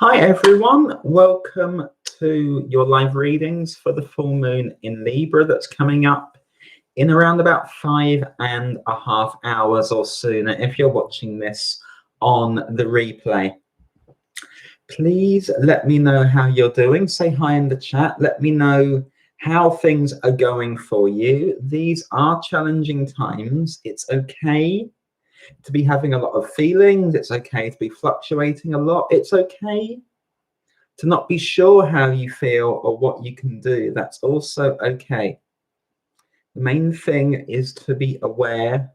Hi everyone, welcome to your live readings for the full moon in Libra that's coming up in around about 5.5 hours or sooner if you're watching this on the replay. Please let me know how you're doing. Say hi in the chat. Let me know how things are going for you. These are challenging times. It's okay to be having a lot of feelings. It's okay to be fluctuating a lot. It's okay to not be sure how you feel or what you can do. That's also okay. The main thing is to be aware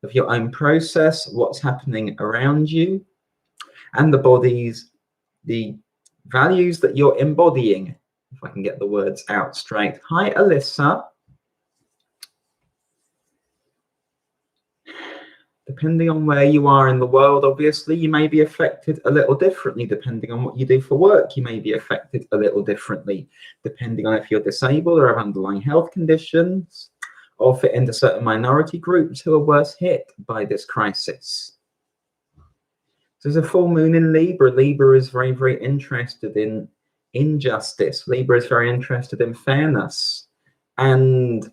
of your own process, what's happening around you, and the values that you're embodying, if I can get the words out straight. Hi, Alyssa. Depending on where you are in the world, obviously, you may be affected a little differently. Depending on what you do for work, you may be affected a little differently. Depending on if you're disabled or have underlying health conditions, or fit into certain minority groups who are worse hit by this crisis. So there's a full moon in Libra. Libra is very, very interested in injustice. Libra is very interested in fairness. And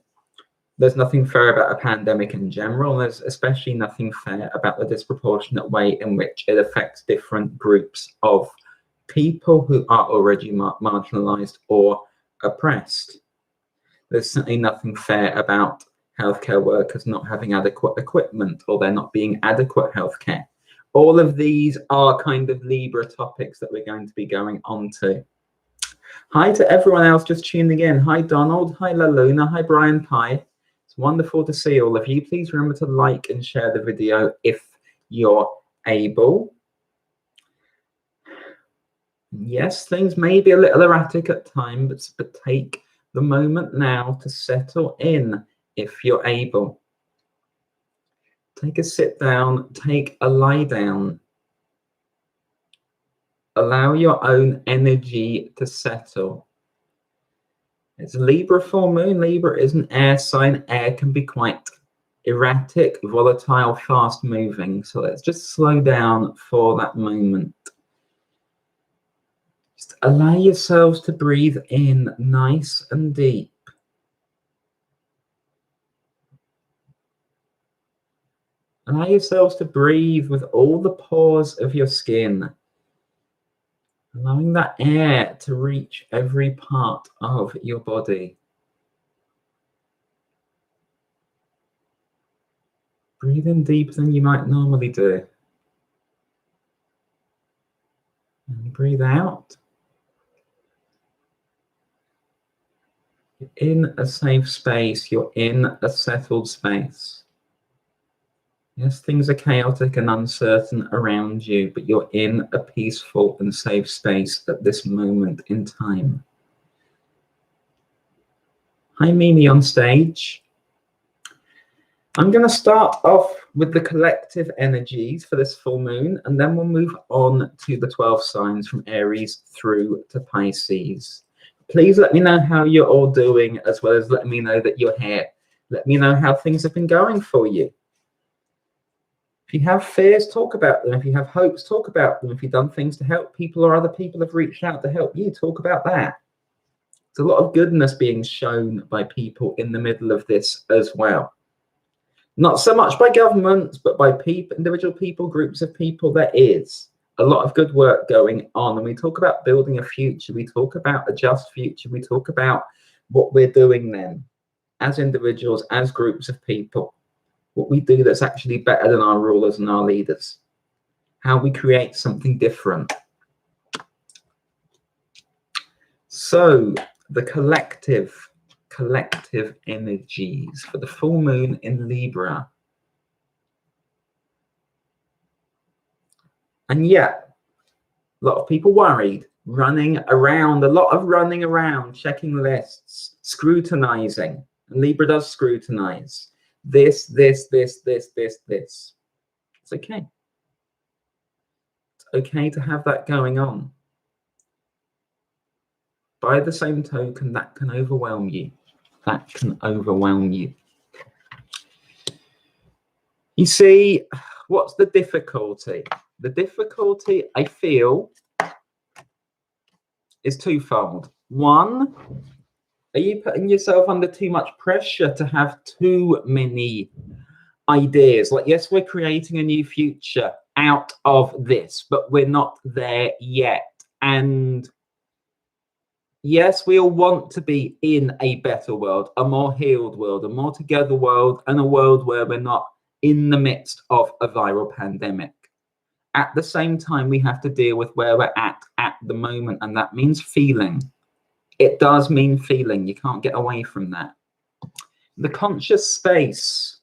there's nothing fair about a pandemic in general. There's especially nothing fair about the disproportionate way in which it affects different groups of people who are already marginalized or oppressed. There's certainly nothing fair about healthcare workers not having adequate equipment or there not being adequate healthcare. All of these are kind of Libra topics that we're going to be going on to. Hi to everyone else just tuning in. Hi, Donald. Hi, La Luna. Hi, Brian Pye. It's wonderful to see all of you. Please remember to like and share the video if you're able. Yes, things may be a little erratic at times, but take the moment now to settle in if you're able. Take a sit down, take a lie down. Allow your own energy to settle. It's Libra full moon. Libra is an air sign. Air can be quite erratic, volatile, fast moving. So let's just slow down for that moment. Just allow yourselves to breathe in nice and deep. Allow yourselves to breathe with all the pores of your skin. Allowing that air to reach every part of your body. Breathe in deeper than you might normally do. And breathe out. You're in a safe space. You're in a settled space. Yes, things are chaotic and uncertain around you, but you're in a peaceful and safe space at this moment in time. Hi, Mimi on stage. I'm going to start off with the collective energies for this full moon, and then we'll move on to the 12 signs from Aries through to Pisces. Please let me know how you're all doing, as well as let me know that you're here. Let me know how things have been going for you. If you have fears, talk about them. If you have hopes, talk about them. If you've done things to help people or other people have reached out to help you, talk about that. There's a lot of goodness being shown by people in the middle of this as well. Not so much by governments, but by people, individual people, groups of people. There is a lot of good work going on. And we talk about building a future. We talk about a just future. We talk about what we're doing then as individuals, as groups of people. What we do that's actually better than our rulers and our leaders. How we create something different. So the collective energies for the full moon in Libra. And yet, a lot of people worried, running around, a lot of running around, checking lists, scrutinizing. And Libra does scrutinize. This. It's okay. It's okay to have that going on. By the same token, that can overwhelm you. That can overwhelm you. You see, what's the difficulty? The difficulty, I feel, is twofold. One, are you putting yourself under too much pressure to have too many ideas? Like, yes, we're creating a new future out of this, but we're not there yet. And yes, we all want to be in a better world, a more healed world, a more together world, and a world where we're not in the midst of a viral pandemic. At the same time, we have to deal with where we're at the moment, and that means feeling. It does mean feeling. You can't get away from that. The conscious space,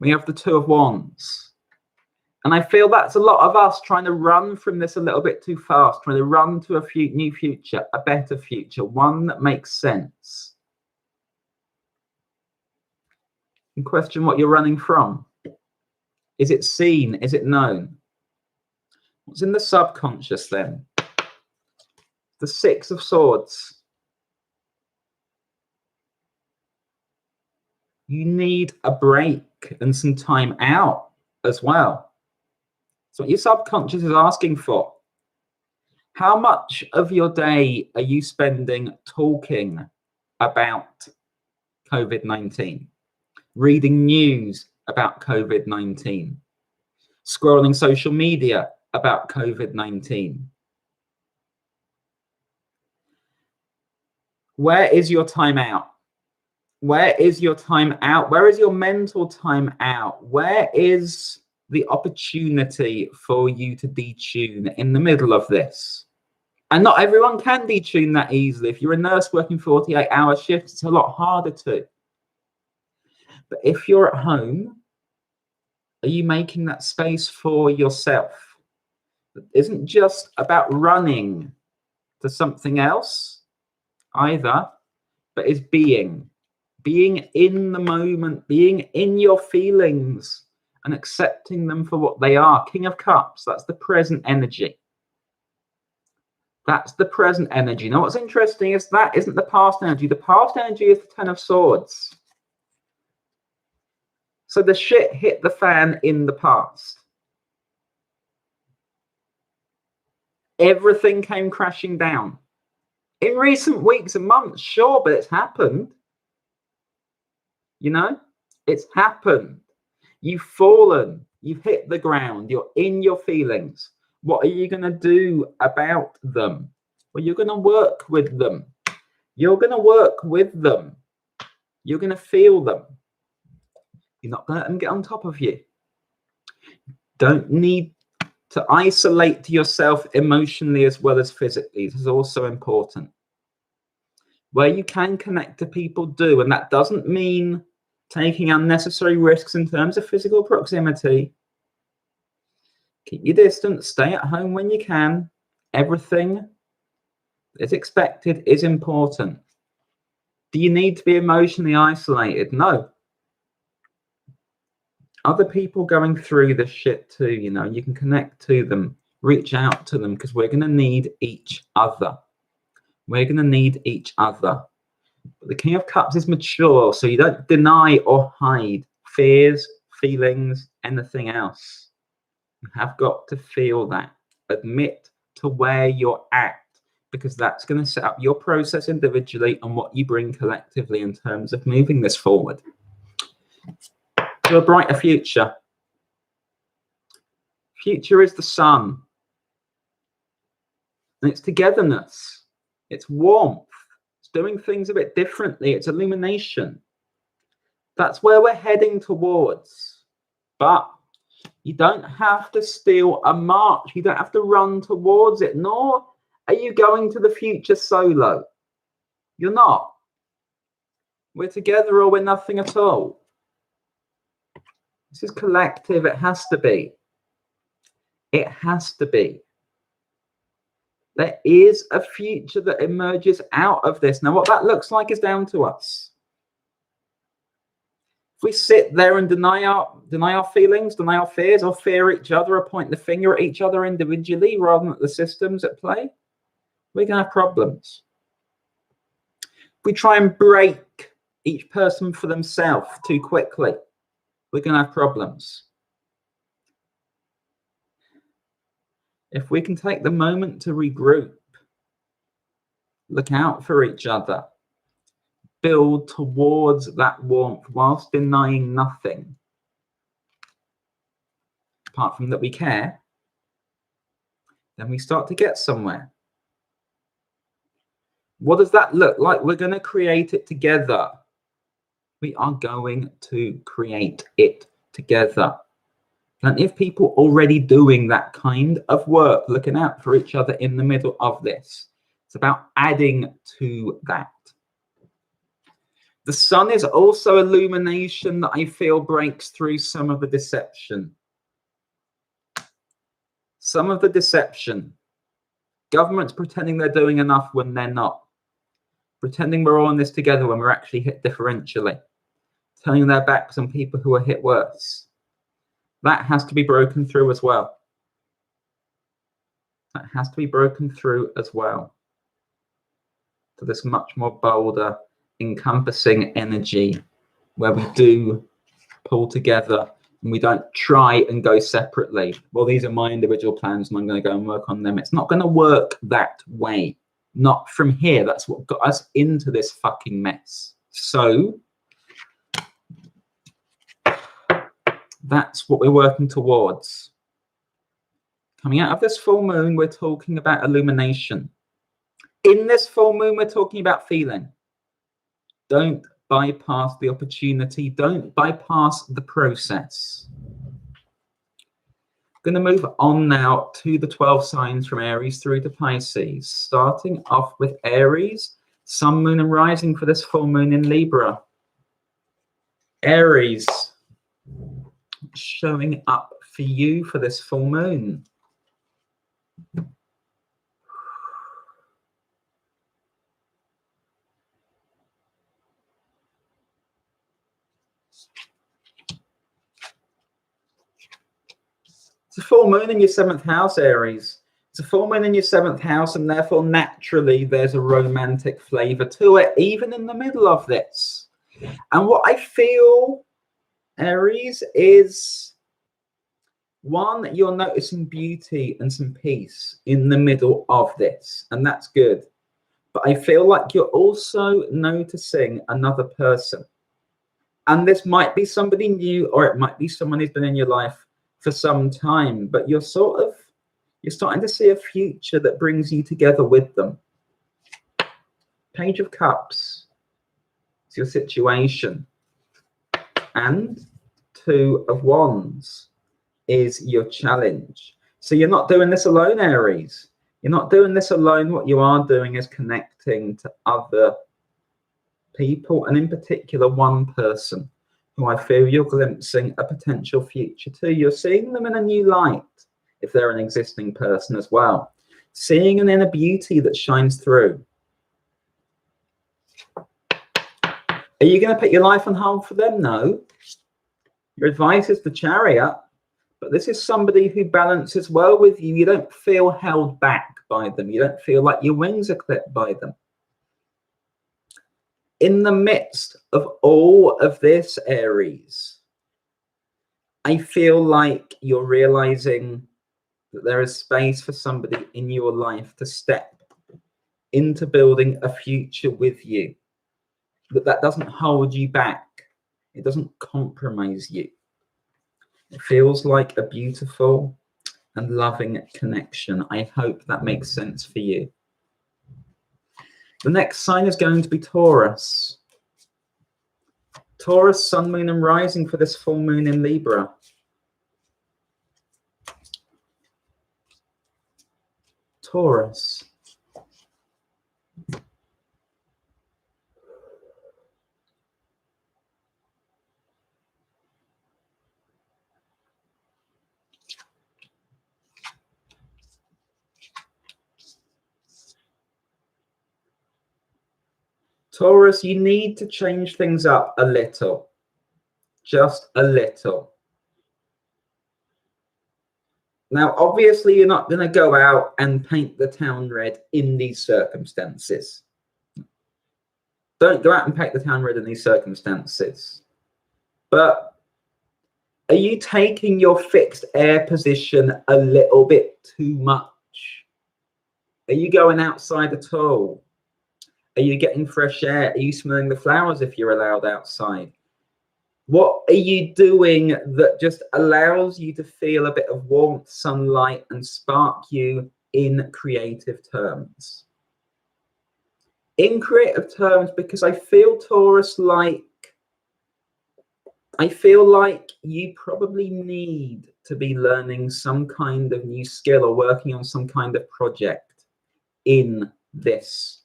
we have the Two of Wands. And I feel that's a lot of us trying to run from this a little bit too fast, trying to run to a new future, a better future, one that makes sense. And question what you're running from. Is it seen? Is it known? What's in the subconscious then? The Six of Swords. You need a break and some time out as well. So what your subconscious is asking for. How much of your day are you spending talking about COVID-19? Reading news about COVID-19? Scrolling social media about COVID-19? Where is your time out? Where is your time out? Where is your mental time out? Where is the opportunity for you to detune in the middle of this? And not everyone can detune that easily. If you're a nurse working 48-hour shifts, it's a lot harder to. But if you're at home, are you making that space for yourself? It isn't just about running to something else either, but is being in the moment, being in your feelings and accepting them for what they are. King of Cups, that's the present energy. That's the present energy. Now, what's interesting is that isn't the past energy. The past energy is the Ten of Swords. So the shit hit the fan in the past. Everything came crashing down. In recent weeks and months, sure, but it's happened. You know, it's happened. You've fallen. You've hit the ground. You're in your feelings. What are you going to do about them? Well, you're going to work with them. You're going to work with them. You're going to feel them. You're not going to let them get on top of you. Don't need to isolate yourself emotionally as well as physically. This is also important. Where you can connect to people, do. And that doesn't mean taking unnecessary risks in terms of physical proximity. Keep your distance. Stay at home when you can. Everything is expected is important. Do you need to be emotionally isolated? No. Other people going through this shit too, you know, you can connect to them, reach out to them, because we're going to need each other. We're going to need each other. But the King of Cups is mature, so you don't deny or hide fears, feelings, anything else. You have got to feel that. Admit to where you're at, because that's going to set up your process individually and what you bring collectively in terms of moving this forward to a brighter future. Future is the sun. And it's togetherness. It's warmth. It's doing things a bit differently. It's illumination. That's where we're heading towards. But you don't have to steal a march. You don't have to run towards it. Nor are you going to the future solo. You're not. We're together or we're nothing at all. This is collective. It has to be. It has to be. There is a future that emerges out of this. Now, what that looks like is down to us. If we sit there and deny our feelings, deny our fears, or fear each other, or point the finger at each other individually rather than at the systems at play, we're going to have problems. If we try and break each person for themselves too quickly, we're going to have problems. If we can take the moment to regroup, Look out for each other. Build towards that warmth whilst denying nothing. Apart from that we care, then we start to get somewhere. What does that look like? We're going to create it together. We are going to create it together. Plenty of people already doing that kind of work, looking out for each other in the middle of this. It's about adding to that. The sun is also illumination that I feel breaks through some of the deception. Some of the deception. Governments pretending they're doing enough when they're not. Pretending we're all in this together when we're actually hit differentially. Turning their backs on people who are hit worse. That has to be broken through as well. That has to be broken through as well. To this much more bolder, encompassing energy where we do pull together and we don't try and go separately. Well, these are my individual plans and I'm going to go and work on them. It's not going to work that way. Not from here. That's what got us into this fucking mess. So that's what we're working towards. Coming out of this full moon, we're talking about illumination. In this full moon, we're talking about feeling. Don't bypass the opportunity. Don't bypass the process. I'm going to move on now to the 12 signs from Aries through to Pisces. Starting off with Aries, sun, moon, and rising for this full moon in Libra. Aries, showing up for you for this full moon. It's a full moon in your 7th house, Aries. It's a full moon in your 7th house, and therefore naturally there's a romantic flavor to it, even in the middle of this. And what I feel, Aries, is one, you're noticing beauty and some peace in the middle of this, and that's good. But I feel like you're also noticing another person. And this might be somebody new, or it might be someone who's been in your life for some time, but you're starting to see a future that brings you together with them. Page of Cups is your situation. And 2 of Wands is your challenge. So you're not doing this alone, Aries. You're not doing this alone. What you are doing is connecting to other people, and in particular one person who I feel you're glimpsing a potential future to. You're seeing them in a new light, if they're an existing person as well. Seeing an inner beauty that shines through. Are you going to put your life on hold for them? No. Your advice is the Chariot, but this is somebody who balances well with you. You don't feel held back by them. You don't feel like your wings are clipped by them. In the midst of all of this, Aries, I feel like you're realizing that there is space for somebody in your life to step into building a future with you. That doesn't hold you back. It doesn't compromise you. It feels like a beautiful and loving connection. I hope that makes sense for you. The next sign is going to be Taurus. Taurus, sun, moon, and rising for this full moon in Libra. Taurus. Taurus, you need to change things up a little. Just a little. Now, obviously, you're not going to go out and paint the town red in these circumstances. Don't go out and paint the town red in these circumstances. But are you taking your fixed air position a little bit too much? Are you going outside at all? Are you getting fresh air? Are you smelling the flowers if you're allowed outside? What are you doing that just allows you to feel a bit of warmth, sunlight, and spark you in creative terms? In creative terms, because I feel, Taurus, like you probably need to be learning some kind of new skill or working on some kind of project in this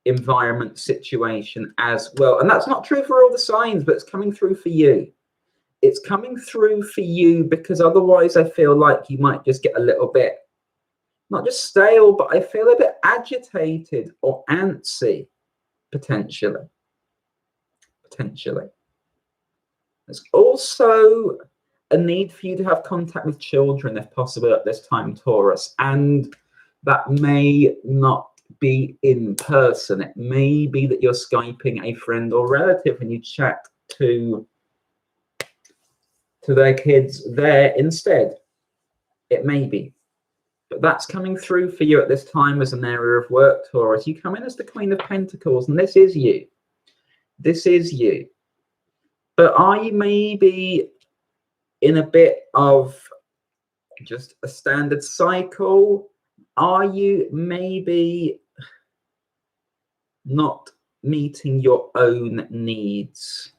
environment situation as well. And that's not true for all the signs, but it's coming through for you. It's coming through for you because otherwise I feel like you might just get a little bit, not just stale, but I feel a bit agitated or antsy, potentially. There's also a need for you to have contact with children if possible at this time, Taurus, and that may not be in person. It may be that you're Skyping a friend or relative and you chat to their kids there instead. It may be. But that's coming through for you at this time as an area of work, Taurus. You come in as the Queen of Pentacles, and this is you. This is you. But are you maybe in a bit of just a standard cycle? Are you maybe not meeting your own needs,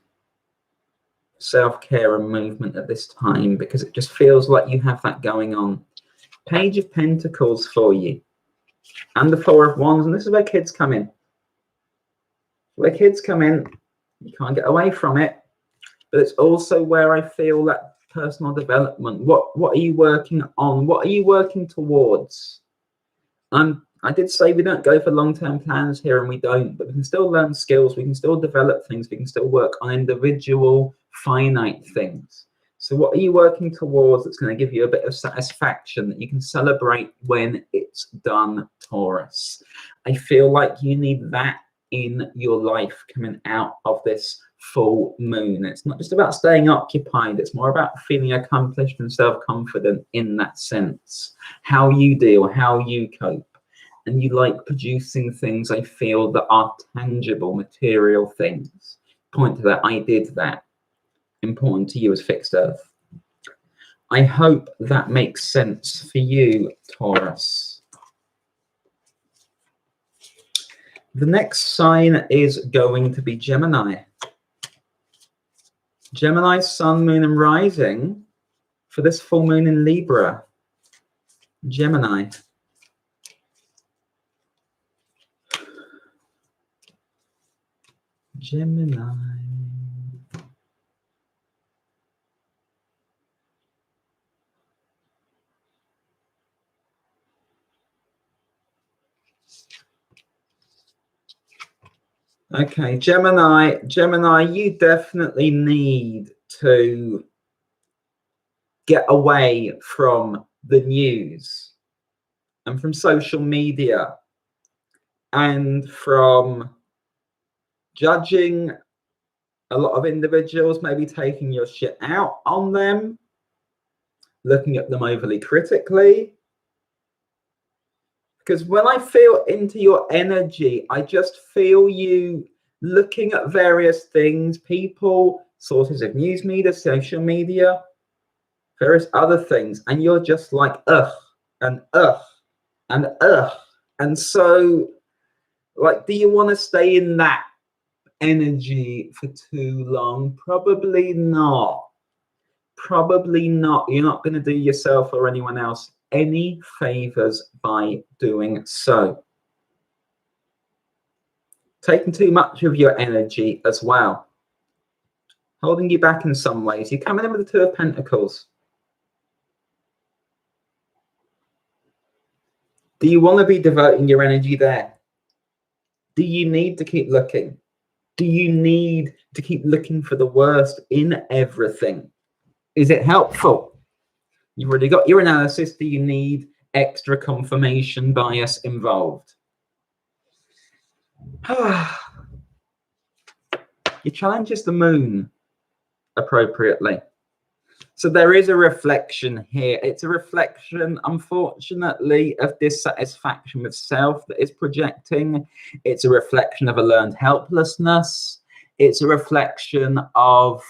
self-care and movement at this time? Because it just feels like you have that going on. Page of Pentacles for you. And the Four of Wands. And this is where kids come in. Where kids come in, you can't get away from it. But it's also where I feel that personal development. What are you working on? What are you working towards? I did say we don't go for long-term plans here, and we don't, but we can still learn skills, we can still develop things, we can still work on individual finite things. So what are you working towards that's going to give you a bit of satisfaction that you can celebrate when it's done, Taurus? I feel like you need that in your life coming out of this full moon. It's not just about staying occupied, it's more about feeling accomplished and self-confident in that sense. How you deal, how you cope. And you like producing things, I feel, that are tangible, material things. Point to that. I did that. Important to you as fixed earth. I hope that makes sense for you, Taurus. The next sign is going to be Gemini. Gemini's sun, moon, and rising for this full moon in Libra. Gemini. Gemini. Okay, Gemini, you definitely need to get away from the news and from social media and from judging a lot of individuals, maybe taking your shit out on them, looking at them overly critically. Because when I feel into your energy, I just feel you looking at various things, people, sources of news media, social media, various other things, and you're just like, ugh, and ugh, and ugh. And so, like, do you want to stay in that energy for too long? Probably not. Probably not. You're not going to do yourself or anyone else any favors by doing so. Taking too much of your energy as well, holding you back in some ways. You're coming in with the Two of Pentacles. Do you want to be devoting your energy there? Do you need to keep looking? Do you need to keep looking for the worst in everything? Is it helpful? You've already got your analysis. Do you need extra confirmation bias involved? Your challenge is the moon appropriately. So there is a reflection here. It's a reflection, unfortunately, of dissatisfaction with self that is projecting. It's a reflection of a learned helplessness. It's a reflection of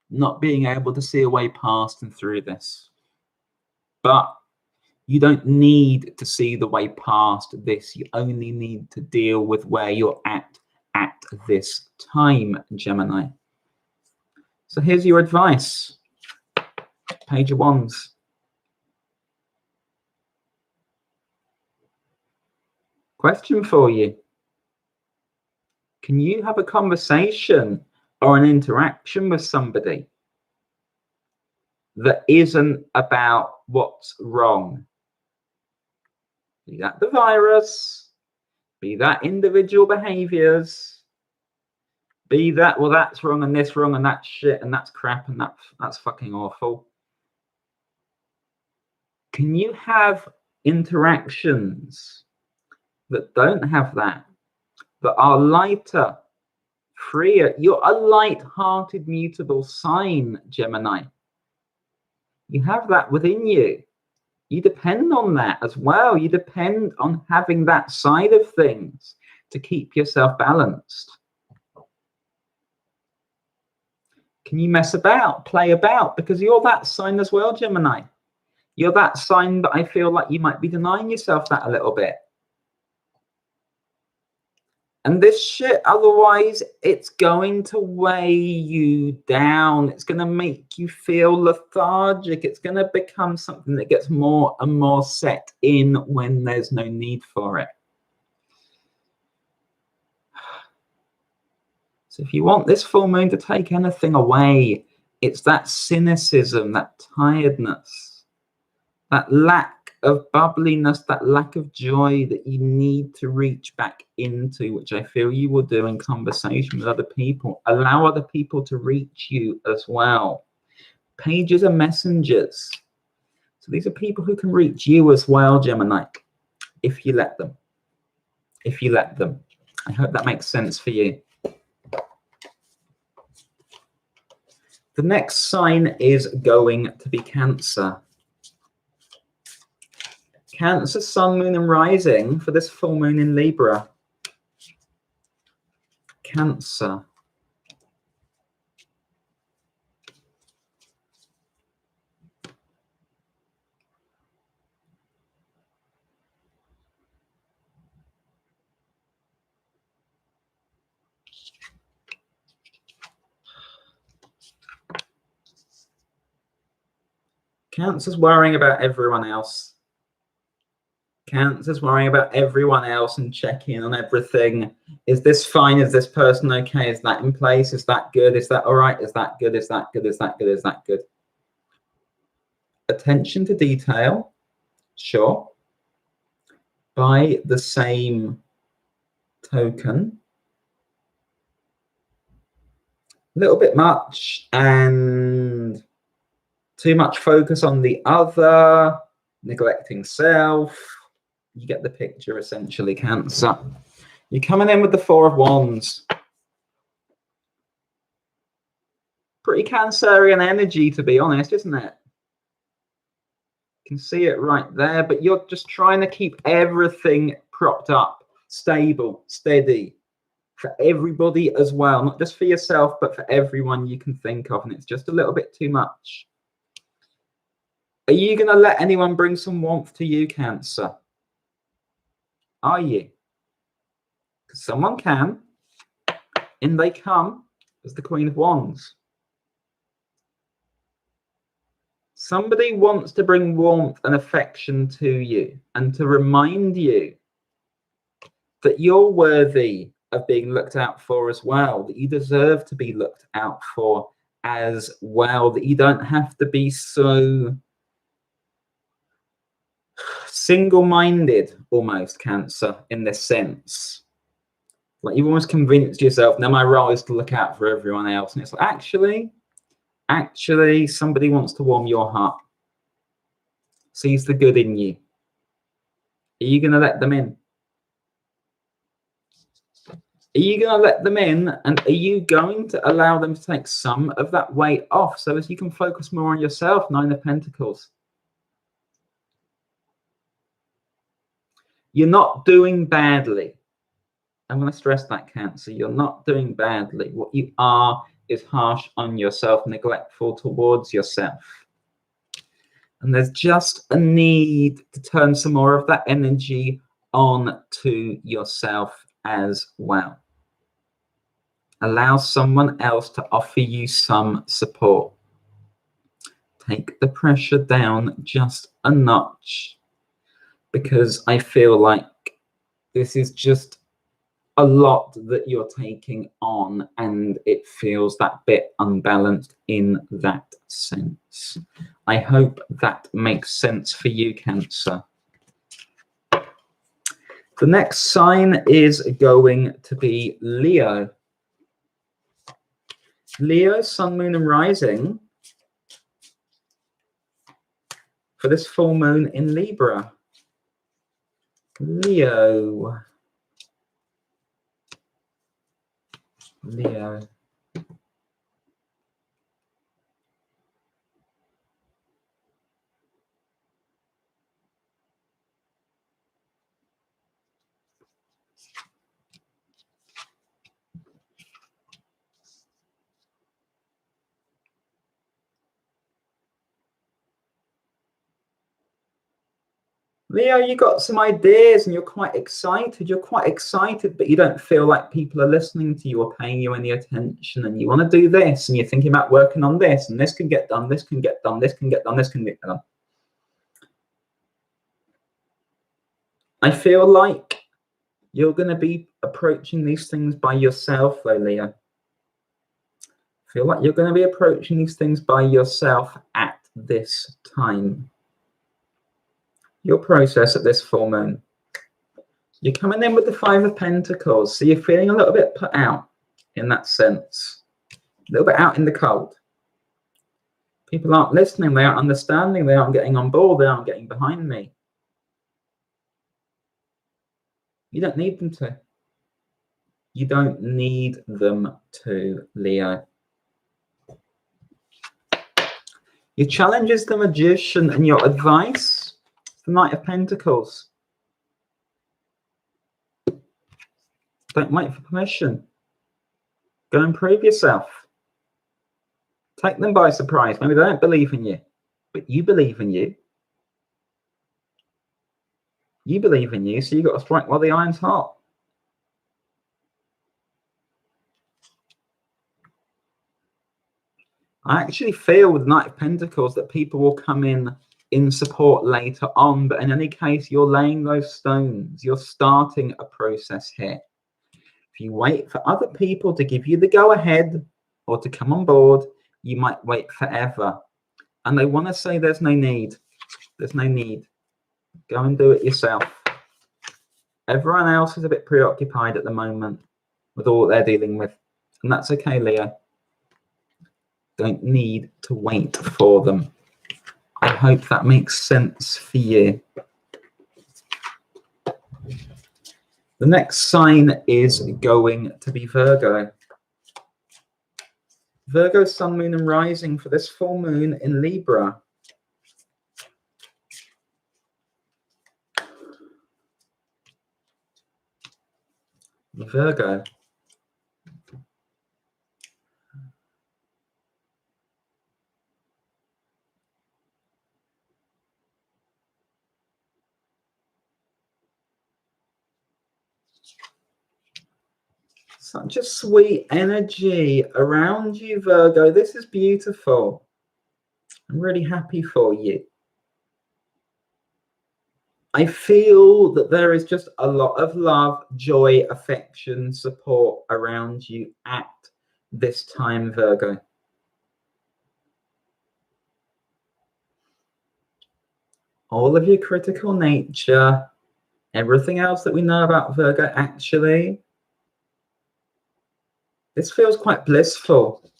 not being able to see a way past and through this. But you don't need to see the way past this. You only need to deal with where you're at this time, Gemini. So here's your advice. Page of Wands. Question for you. Can you have a conversation or an interaction with somebody that isn't about what's wrong? Be that the virus, be that individual behaviors, be that, well, that's wrong and this wrong and that's shit and that's crap and that's fucking awful. Can you have interactions that don't have that are lighter, freer? You're a light-hearted, mutable sign, Gemini. You have that within you. You depend on that as well. You depend on having that side of things to keep yourself balanced. Can you mess about, play about? Because you're that sign as well, Gemini. You're that sign that I feel like you might be denying yourself that a little bit. And this shit, otherwise, it's going to weigh you down. It's going to make you feel lethargic. It's going to become something that gets more and more set in when there's no need for it. So if you want this full moon to take anything away, it's that cynicism, that tiredness, that lack of bubbliness, that lack of joy that you need to reach back into, which I feel you will do in conversation with other people. Allow other people to reach you as well. Pages are messengers. So these are people who can reach you as well, Gemini, if you let them. If you let them. I hope that makes sense for you. The next sign is going to be Cancer. Cancer, sun, moon, and rising for this full moon in Libra. Cancer. Cancer's worrying about everyone else. Cancer's worrying about everyone else and checking on everything. Is this fine? Is this person okay? Is that in place? Is that good? Is that all right? Is that good? Is that good? Is that good? Is that good? Attention to detail, sure. By the same token, a little bit much and too much focus on the other, neglecting self. You get the picture, essentially, Cancer. You're coming in with the Four of Wands. Pretty Cancerian energy, to be honest, isn't it? You can see it right there, but you're just trying to keep everything propped up, stable, steady, for everybody as well. Not just for yourself, but for everyone you can think of, and it's just a little bit too much. Are you going to let anyone bring some warmth to you, Cancer? Are you? Because someone can, and they come as the Queen of Wands. Somebody wants to bring warmth and affection to you and to remind you that you're worthy of being looked out for as well, that you deserve to be looked out for as well, that you don't have to be so single-minded, almost, Cancer, in this sense. Like, you've almost convinced yourself, now my role is to look out for everyone else. And it's like, actually, somebody wants to warm your heart, sees the good in you. Are you going to let them in? Are you going to let them in, and are you going to allow them to take some of that weight off so as you can focus more on yourself? Nine of Pentacles. You're not doing badly. I'm going to stress that, Cancer. You're not doing badly. What you are is harsh on yourself, neglectful towards yourself. And there's just a need to turn some more of that energy on to yourself as well. Allow someone else to offer you some support. Take the pressure down just a notch, because I feel like this is just a lot that you're taking on, and it feels that bit unbalanced in that sense. I hope that makes sense for you, Cancer. The next sign is going to be Leo. Leo, Sun, Moon, and Rising for this full moon in Libra. Leo. Leo, you got some ideas and you're quite excited. You're quite excited, but you don't feel like people are listening to you or paying you any attention. And you want to do this, and you're thinking about working on this, and this can get done, this can get done, this can get done, this can get done. I feel like you're going to be approaching these things by yourself, though, Leo. I feel like you're going to be approaching these things by yourself at this time. Your process at this full moon. You're coming in with the Five of Pentacles, so you're feeling a little bit put out in that sense. A little bit out in the cold. People aren't listening, they aren't understanding, they aren't getting on board, they aren't getting behind me. You don't need them to. You don't need them to, Leo. Your challenge is the Magician, and your advice, the Knight of Pentacles. Don't wait for permission. Go and prove yourself. Take them by surprise. Maybe they don't believe in you, but you believe in you. You believe in you, so you've got to strike while the iron's hot. I actually feel with the Knight of Pentacles that people will come in support later on, but in any case, you're laying those stones. You're starting a process here. If you wait for other people to give you the go-ahead or to come on board, you might wait forever. And they want to say there's no need. There's no need. Go and do it yourself. Everyone else is a bit preoccupied at the moment with all they're dealing with. And that's okay, Leo. Don't need to wait for them. I hope that makes sense for you. The next sign is going to be Virgo. Virgo, Sun, Moon, and Rising for this full moon in Libra. Virgo. Such a sweet energy around you, Virgo. This is beautiful. I'm really happy for you. I feel that there is just a lot of love, joy, affection, support around you at this time, Virgo. All of your critical nature, everything else that we know about Virgo, actually, this feels quite blissful.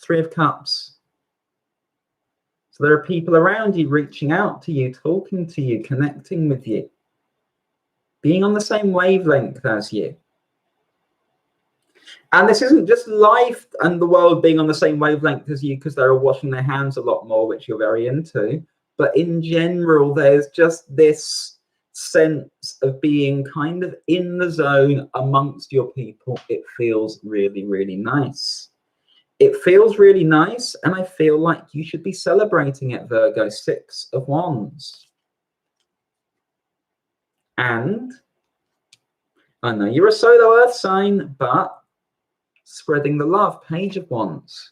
Three of Cups. So there are people around you reaching out to you, talking to you, connecting with you, being on the same wavelength as you. And this isn't just life and the world being on the same wavelength as you because they're washing their hands a lot more, which you're very into. But in general, there's just this sense of being kind of in the zone amongst your people. It feels really, really nice. It feels really nice, and I feel like you should be celebrating it, Virgo. 6 of Wands. And I know you're a solo earth sign, but spreading the love, Page of Wands.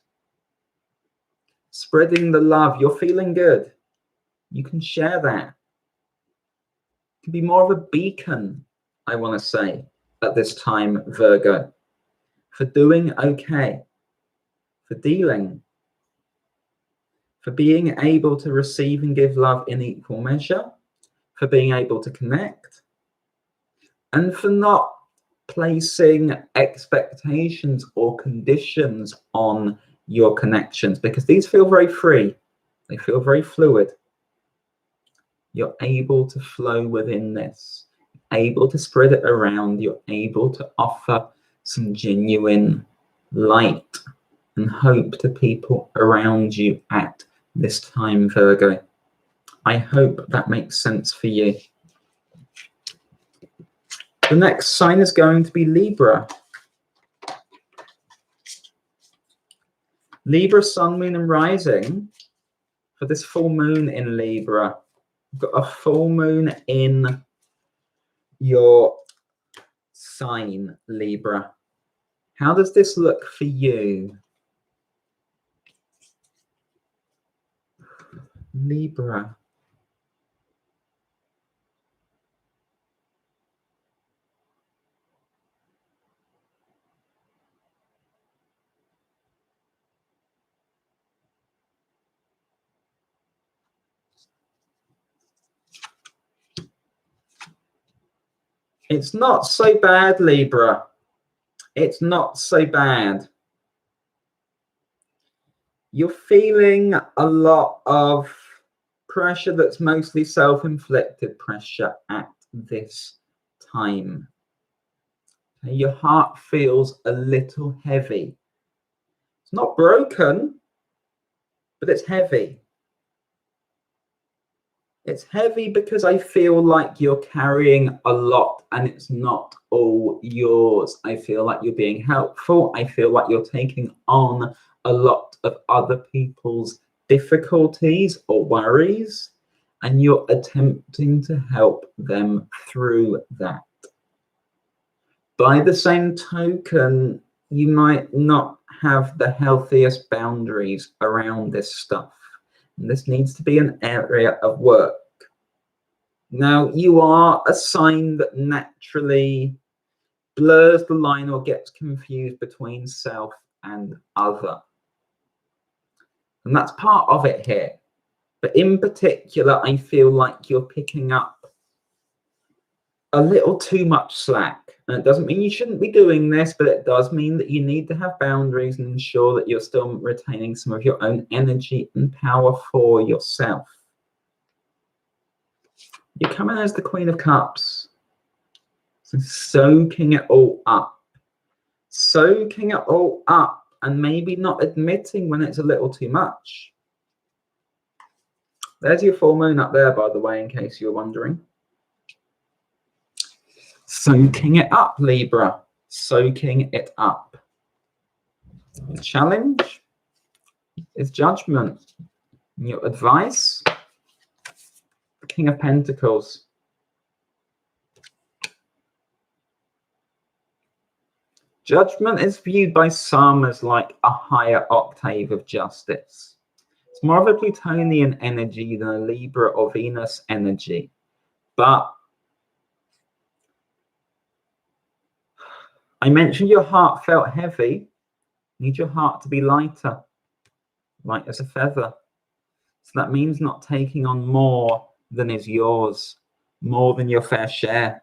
Spreading the love. You're feeling good. You can share that. You can be more of a beacon, I want to say, at this time, Virgo, for doing okay, for dealing, for being able to receive and give love in equal measure, for being able to connect, and for not placing expectations or conditions on your connections, because these feel very free. They feel very fluid. You're able to flow within this, able to spread it around. You're able to offer some genuine light and hope to people around you at this time, Virgo. I hope that makes sense for you. The next sign is going to be Libra. Libra, sun, moon, and rising. For this full moon in Libra, you've got a full moon in your sign, Libra. How does this look for you? Libra. It's not so bad, Libra. It's not so bad. You're feeling a lot of pressure that's mostly self-inflicted pressure at this time. Your heart feels a little heavy. It's not broken, but it's heavy. It's heavy because I feel like you're carrying a lot and it's not all yours. I feel like you're being helpful. I feel like you're taking on a lot of other people's difficulties or worries, and you're attempting to help them through that. By the same token, you might not have the healthiest boundaries around this stuff. And this needs to be an area of work. Now, you are a sign that naturally blurs the line or gets confused between self and other. And that's part of it here. But in particular, I feel like you're picking up a little too much slack. And it doesn't mean you shouldn't be doing this, but it does mean that you need to have boundaries and ensure that you're still retaining some of your own energy and power for yourself. You're coming as the Queen of Cups. So soaking it all up. Soaking it all up and maybe not admitting when it's a little too much. There's your full moon up there, by the way, in case you're wondering. Soaking it up, Libra. Soaking it up. The challenge is judgment. And your advice, the King of Pentacles. Judgment is viewed by some as like a higher octave of justice. It's more of a Plutonian energy than a Libra or Venus energy. But I mentioned your heart felt heavy. You need your heart to be lighter, light as a feather. So that means not taking on more than is yours, more than your fair share.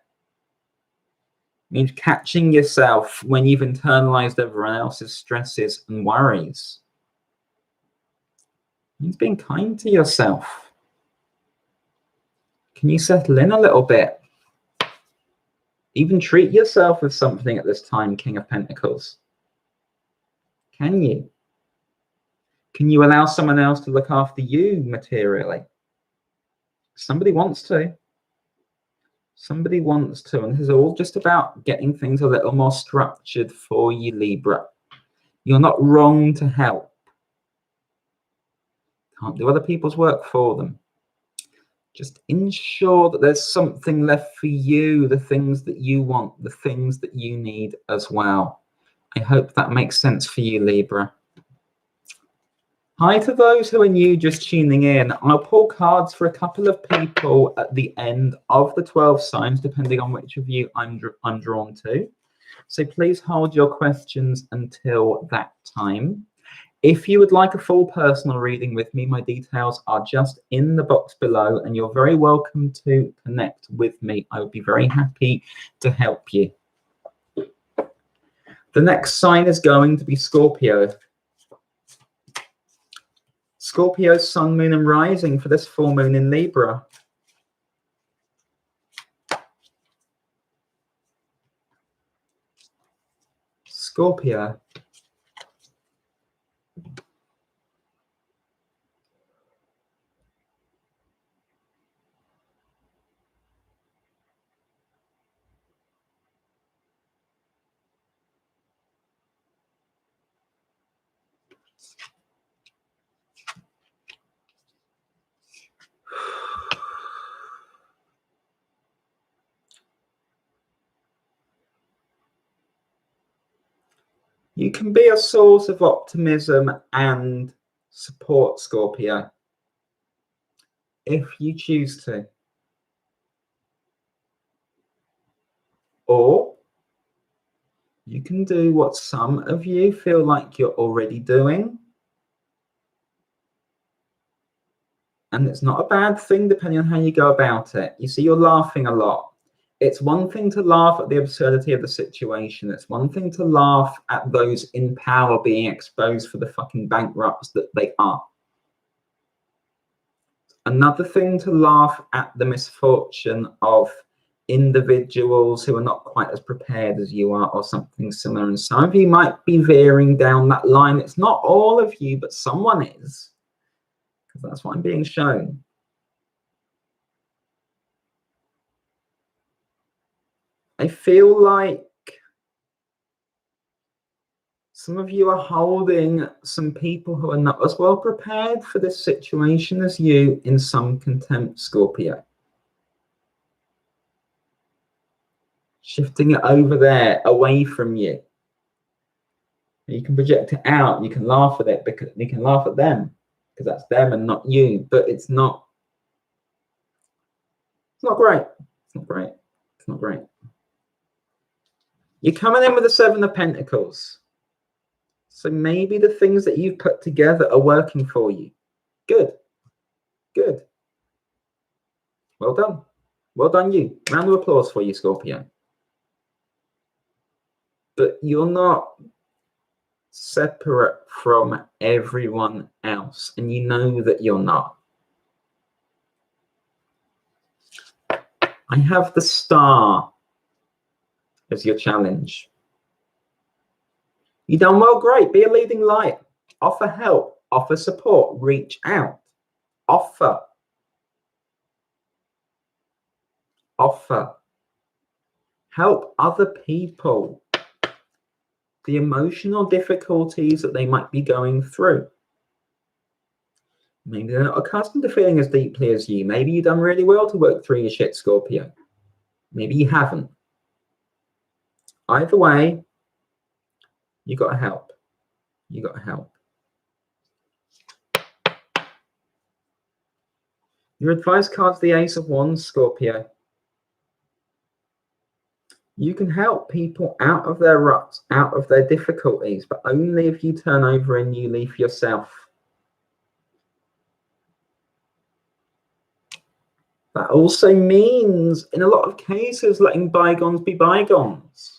It means catching yourself when you've internalized everyone else's stresses and worries. It means being kind to yourself. Can you settle in a little bit? Even treat yourself with something at this time, King of Pentacles. Can you? Can you allow someone else to look after you materially? Somebody wants to. Somebody wants to. And this is all just about getting things a little more structured for you, Libra. You're not wrong to help. Can't do other people's work for them. Just ensure that there's something left for you, the things that you want, the things that you need as well. I hope that makes sense for you, Libra. Hi to those who are new, just tuning in. I'll pull cards for a couple of people at the end of the 12 signs, depending on which of you I'm drawn to. So please hold your questions until that time. If you would like a full personal reading with me, my details are just in the box below, and you're very welcome to connect with me. I would be very happy to help you. The next sign is going to be Scorpio. Scorpio's sun, moon, and rising for this full moon in Libra. Scorpio. You can be a source of optimism and support, Scorpio, if you choose to. Or you can do what some of you feel like you're already doing. And it's not a bad thing depending on how you go about it. You see, you're laughing a lot. It's one thing to laugh at the absurdity of the situation. It's one thing to laugh at those in power being exposed for the fucking bankrupts that they are. Another thing to laugh at the misfortune of individuals who are not quite as prepared as you are or something similar. And some of you might be veering down that line. It's not all of you, but someone is. Because that's what I'm being shown. I feel like some of you are holding some people who are not as well prepared for this situation as you in some contempt, Scorpio. Shifting it over there, away from you. You can project it out. You can laugh at it because you can laugh at them because that's them and not you. But it's not. It's not great. It's not great. It's not great. You're coming in with the Seven of Pentacles. So maybe the things that you've put together are working for you. Good. Good. Well done. Well done, you. Round of applause for you, Scorpio. But you're not separate from everyone else. And you know that you're not. I have the Star as your challenge. You done well, great. Be a leading light. Offer help. Offer support. Reach out. Offer. Offer. Help other people. The emotional difficulties that they might be going through. Maybe they're not accustomed to feeling as deeply as you. Maybe you've done really well to work through your shit, Scorpio. Maybe you haven't. Either way, you got to help. You got to help. Your advice card's the Ace of Wands, Scorpio. You can help people out of their ruts, out of their difficulties, but only if you turn over a new leaf yourself. That also means, in a lot of cases, letting bygones be bygones.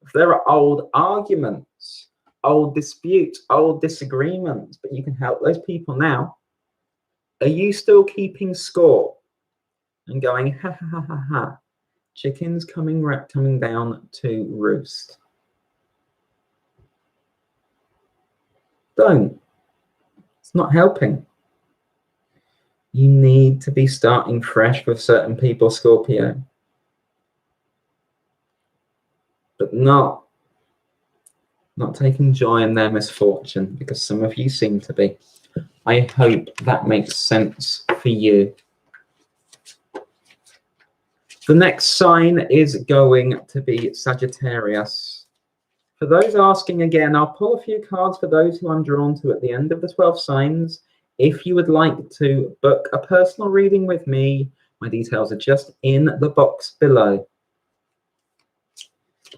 If there are old arguments, old disputes, old disagreements, but you can help those people now. Are you still keeping score and going, ha ha ha ha ha, chickens coming down to roost? Don't. It's not helping. You need to be starting fresh with certain people, Scorpio. But not taking joy in their misfortune, because some of you seem to be. I hope that makes sense for you. The next sign is going to be Sagittarius. For those asking again, I'll pull a few cards for those who I'm drawn to at the end of the 12 signs. If you would like to book a personal reading with me, my details are just in the box below.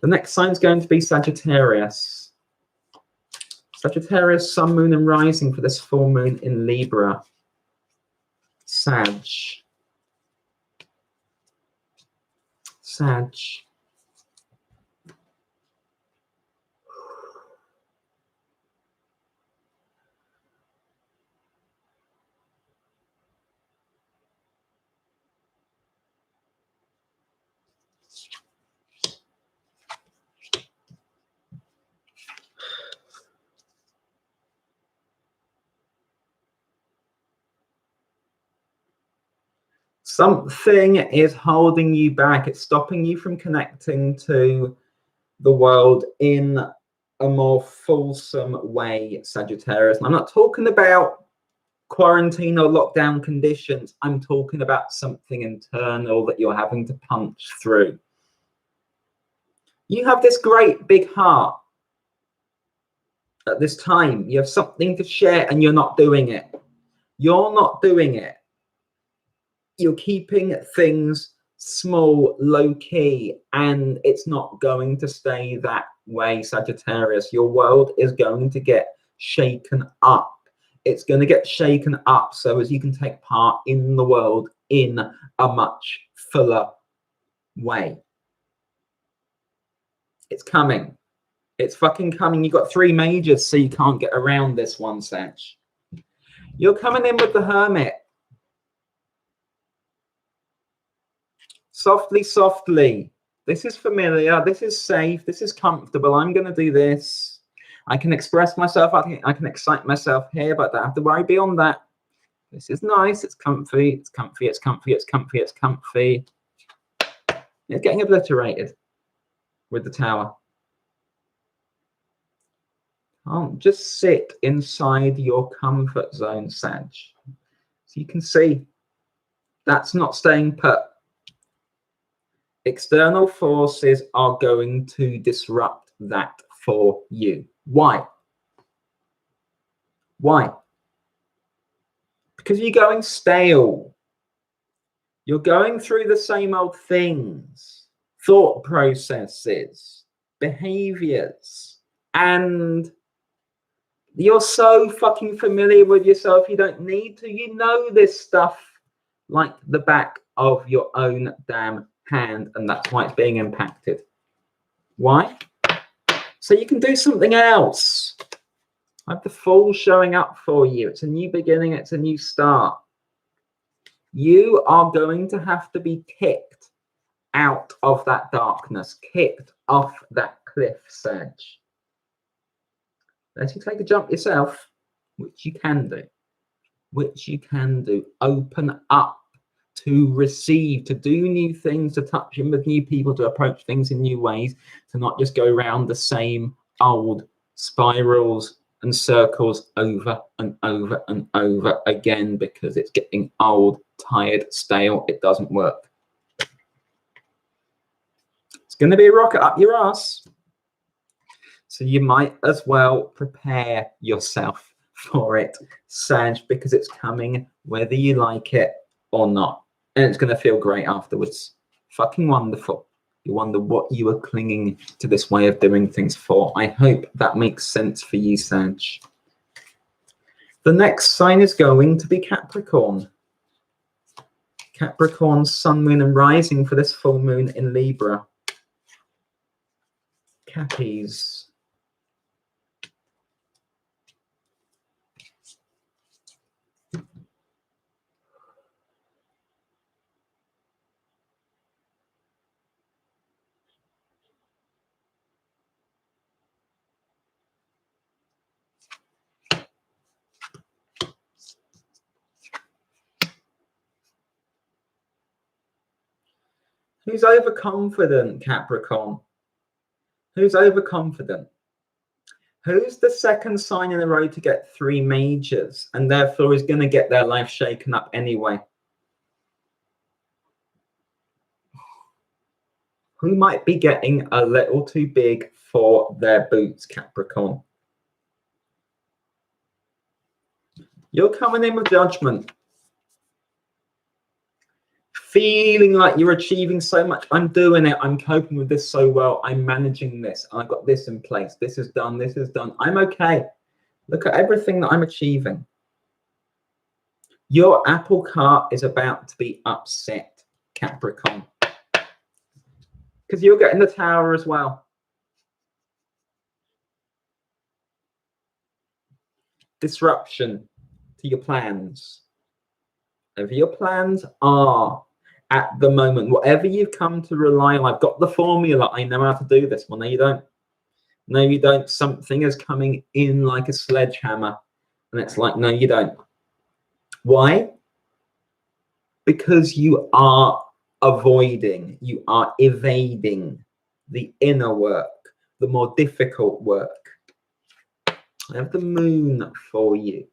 The next sign is going to be Sagittarius. Sagittarius, sun, moon, and rising for this full moon in Libra. Sag. Something is holding you back. It's stopping you from connecting to the world in a more fulsome way, Sagittarius. And I'm not talking about quarantine or lockdown conditions. I'm talking about something internal that you're having to punch through. You have this great big heart at this time. You have something to share and you're not doing it. You're not doing it. You're keeping things small, low key, and it's not going to stay that way, Sagittarius. Your world is going to get shaken up. It's going to get shaken up so as you can take part in the world in a much fuller way. It's coming. It's fucking coming. You've got 3 majors, so you can't get around this one, Sag. You're coming in with the Hermit. Softly, softly. This is familiar. This is safe. This is comfortable. I'm going to do this. I can express myself. I can excite myself here, but I don't have to worry beyond that. This is nice. It's comfy. It's comfy. It's comfy. It's comfy. It's comfy. It's getting obliterated with the Tower. Just sit inside your comfort zone, Sag. So you can see that's not staying put. External forces are going to disrupt that for you. Why? Why? Because you're going stale. You're going through the same old things, thought processes, behaviors, and you're so fucking familiar with yourself, you don't need to. You know this stuff like the back of your own damn hand, and that's why it's being impacted. Why? So you can do something else. I have the Fool showing up for you. It's a new beginning. It's a new start. You are going to have to be kicked out of that darkness, kicked off that cliff, Sag. Let you take a jump yourself, which you can do. Which you can do. Open up to receive, to do new things, to touch in with new people, to approach things in new ways, to not just go around the same old spirals and circles over and over and over again, because it's getting old, tired, stale. It doesn't work. It's going to be a rocket up your ass. So you might as well prepare yourself for it, Sag, because it's coming whether you like it or not. And it's going to feel great afterwards. Fucking wonderful. You wonder what you were clinging to this way of doing things for. I hope that makes sense for you, Sag. The next sign is going to be Capricorn. Capricorn, sun, moon, and rising for this full moon in Libra. Cappies. Who's overconfident, Capricorn? Who's overconfident? Who's the second sign in a row to get 3 majors and therefore is going to get their life shaken up anyway? Who might be getting a little too big for their boots, Capricorn? You're coming in with judgment. Feeling like you're achieving so much. I'm doing it. I'm coping with this so well. I'm managing this. I've got this in place. This is done. This is done. I'm okay. Look at everything that I'm achieving. Your apple cart is about to be upset, Capricorn. Because you're getting the Tower as well. Disruption to your plans. Whatever your plans are at the moment, whatever you've come to rely on, I've got the formula, I know how to do this. Well, no, you don't. No, you don't. Something is coming in like a sledgehammer. And it's like, no, you don't. Why? Because you are avoiding, you are evading the inner work, the more difficult work. I have the Moon for you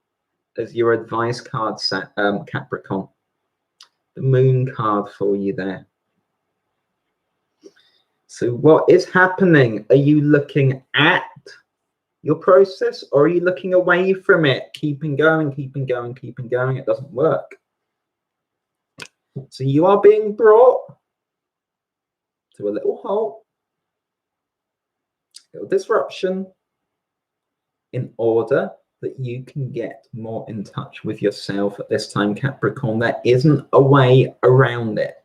as your advice card, Capricorn. The Moon card for you there. So what is happening? Are you looking at your process or are you looking away from it? Keeping going, keeping going, keeping going. It doesn't work. So you are being brought to a little halt, a little disruption in order that you can get more in touch with yourself at this time, Capricorn. There isn't a way around it.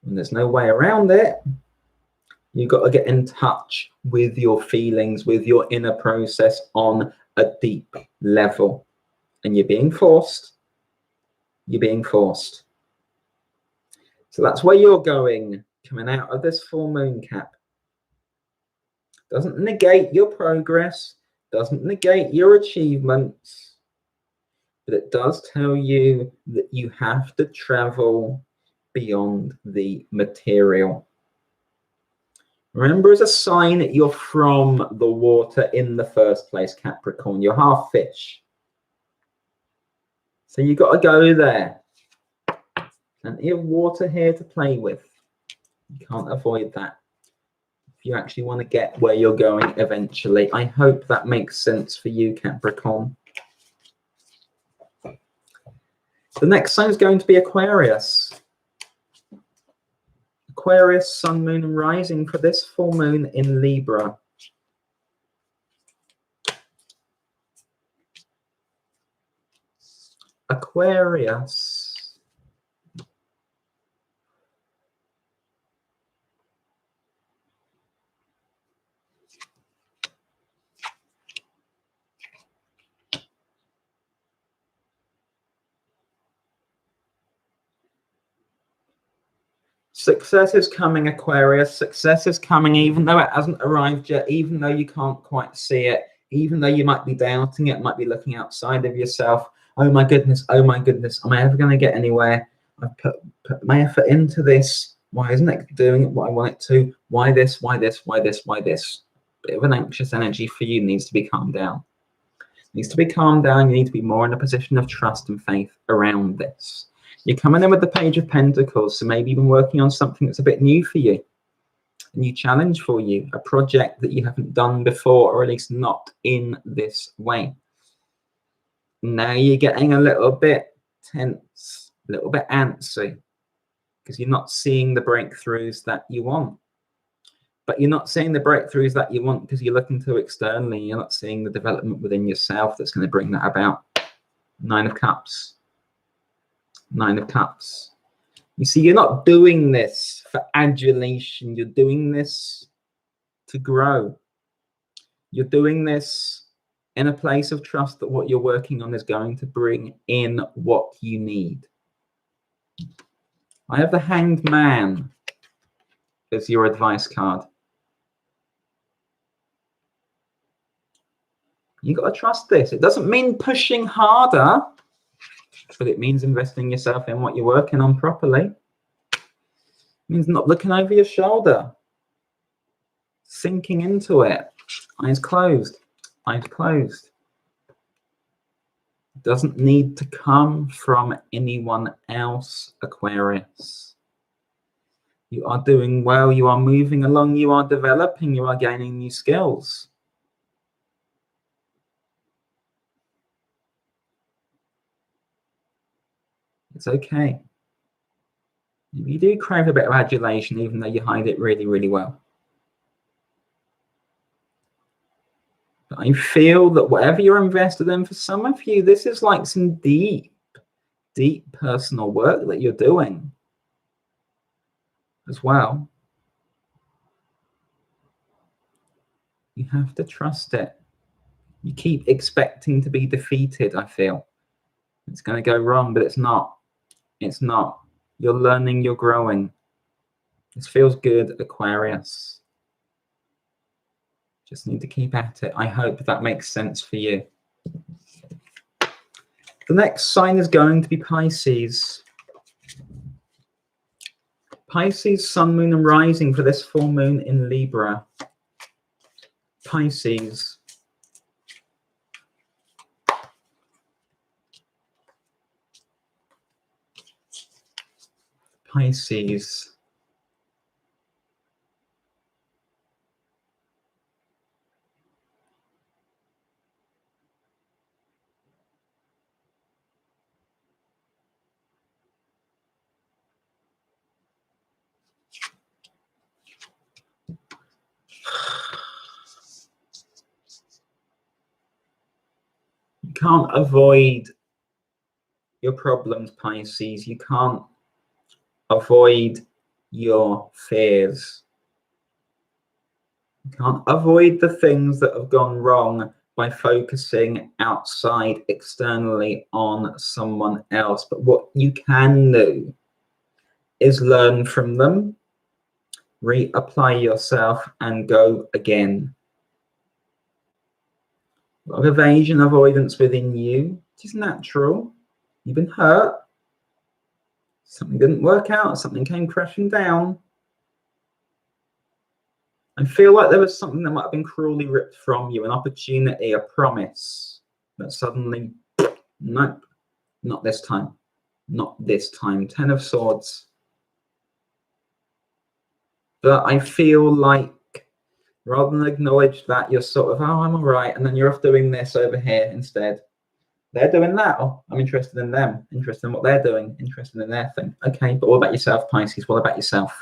And there's no way around it. You've got to get in touch with your feelings, with your inner process on a deep level. And you're being forced. You're being forced. So that's where you're going, coming out of this full moon, Cap. Doesn't negate your progress, doesn't negate your achievements, but it does tell you that you have to travel beyond the material. Remember, as a sign, you're from the water in the first place, Capricorn. You're half fish. So you've got to go there. Plenty of water here to play with. You can't avoid that if you actually want to get where you're going eventually. I hope that makes sense for you, Capricorn. The next sign is going to be Aquarius. Aquarius, sun, moon, and rising for this full moon in Libra. Aquarius. Success is coming, Aquarius. Success is coming, even though it hasn't arrived yet, even though you can't quite see it, even though you might be doubting it, might be looking outside of yourself. Oh my goodness, am I ever going to get anywhere? I've put my effort into this. Why isn't it doing it what I want it to? Why this, why this, why this, why this? Bit of an anxious energy for you needs to be calmed down. Needs to be calmed down. You need to be more in a position of trust and faith around this. You're coming in with the Page of Pentacles, so maybe you've been working on something that's a bit new for you, a new challenge for you, a project that you haven't done before, or at least not in this way. Now you're getting a little bit tense, a little bit antsy, because you're not seeing the breakthroughs that you want. But you're not seeing the breakthroughs that you want because you're looking to externally. You're not seeing the development within yourself that's going to bring that about. 9 of Cups. 9 of Cups. You see, you're not doing this for adulation. You're doing this to grow. You're doing this in a place of trust that what you're working on is going to bring in what you need. I have the Hanged Man as your advice card. You got to trust this. It doesn't mean pushing harder. But it means investing yourself in what you're working on properly. It means not looking over your shoulder, sinking into it, eyes closed, eyes closed. It doesn't need to come from anyone else, Aquarius. You are doing well, you are moving along, you are developing, you are gaining new skills. It's okay. You do crave a bit of adulation, even though you hide it really, really well. But I feel that whatever you're invested in, for some of you, this is like some deep, deep personal work that you're doing as well. You have to trust it. You keep expecting to be defeated, I feel. It's going to go wrong, but it's not. It's not. You're learning, you're growing. This feels good, Aquarius. Just need to keep at it. I hope that makes sense for you. The next sign is going to be Pisces. Pisces, sun, moon, and rising for this full moon in Libra. Pisces. Pisces. You can't avoid your problems, Pisces. You can't avoid your fears. You can't avoid the things that have gone wrong by focusing outside, externally on someone else. But what you can do is learn from them, reapply yourself, and go again. A lot of evasion, avoidance within you, which is natural. You've been hurt. Something didn't work out. Something came crashing down. I feel like there was something that might have been cruelly ripped from you, an opportunity, a promise, but suddenly, nope, not this time. Not this time. 10 of Swords. But I feel like rather than acknowledge that, you're sort of, oh, I'm all right, and then you're off doing this over here instead. They're doing that. Oh, I'm interested in them, interested in what they're doing, interested in their thing. Okay, but what about yourself, Pisces? What about yourself?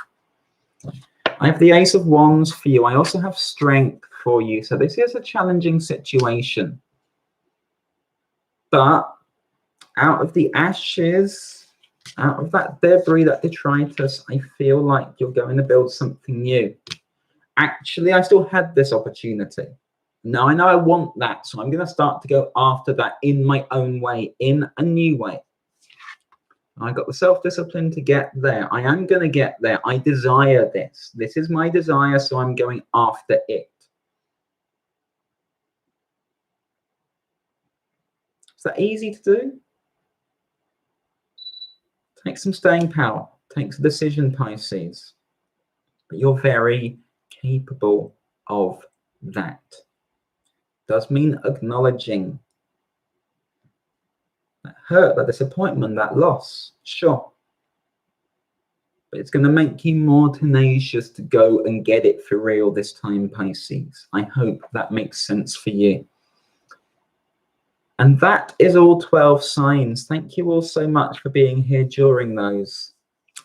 I have the Ace of Wands for you. I also have Strength for you. So this is a challenging situation. But out of the ashes, out of that debris, that detritus, I feel like you're going to build something new. Actually, I still had this opportunity. Now I know I want that, so I'm going to start to go after that in my own way, in a new way. I got the self-discipline to get there. I am going to get there. I desire this. This is my desire, so I'm going after it. Is that easy to do? Takes some staying power. Takes a decision, Pisces. But you're very capable of that. Does mean acknowledging that hurt, that disappointment, that loss, sure. But it's going to make you more tenacious to go and get it for real this time, Pisces. I hope that makes sense for you. And that is all 12 signs. Thank you all so much for being here during those.